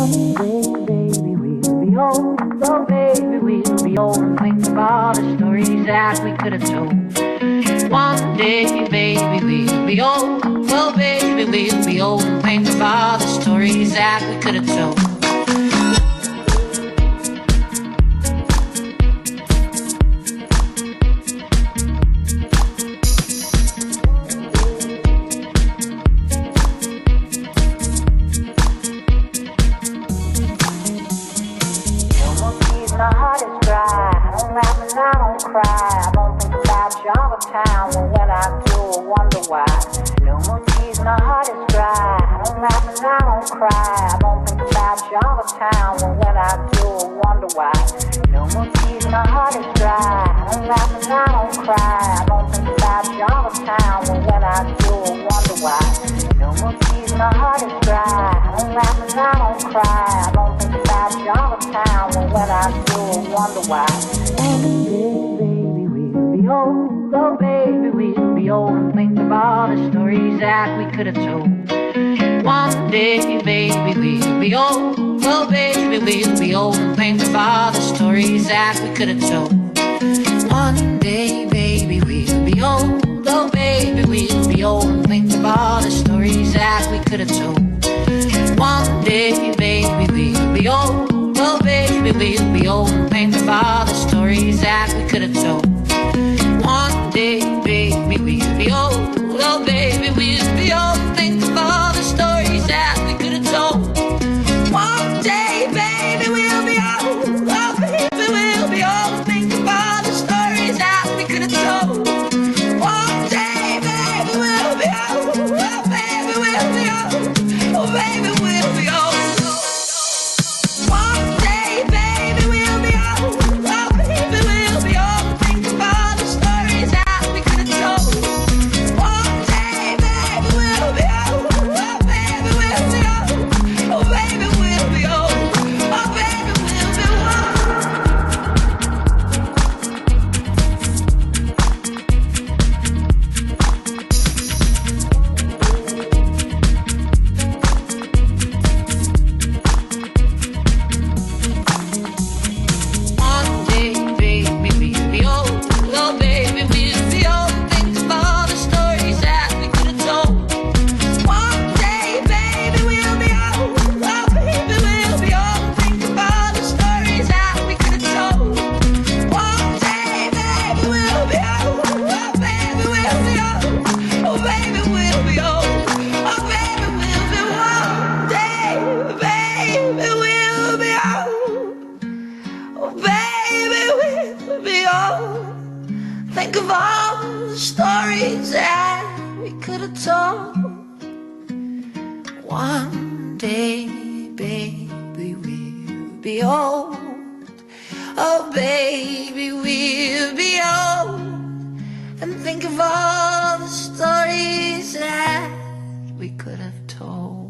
baby, we'll be old. Oh, baby, we'll be old and think of all the stories that we could have told. One day, baby, we'll be old. Oh, baby, we'll be old and think of all the stories that we could have told. My heart is dry, I don't laugh and I don't cry. I don't think about you all the time, but when I do, I wonder why. No more tears, my heart is dry, I don't laugh and I don't cry. I don't think about you all the time, but when I do, I wonder why. No more tears, my heart is dry, I don't laugh and I don't cry. I don't think about you all the time, but when I do, I wonder why. No more tears, my heart is dry, I don't laugh and I don't cry. I don't think about you all the time, but when I do, I wonder why. Baby, we'll be old. Oh, baby, we'll be old and think of all the stories that we could have told. One day, baby, we'll be old. Oh, baby, we'll be old and think of all the stories that we could have told. One day, baby, we'll be old. Oh, baby, we'll be old and think of all the stories that we could have told. One day, baby, we'll be old. Oh, baby, we'll be old and think of all the stories that we could have told. One day, baby, we'll be old. Oh, baby, we'll be old and think of all the stories that we could have told. One day, baby, we'll be old. Oh, baby, we'll be old and think of all the stories that we could have told. One day, baby, we'll be old. Oh, baby, we'll be old. Oh, baby, we'll be old. Think of all the stories that we could have told. One day, baby, we'll be old. Oh, baby, we'll be old. And think of all the stories that we could have told.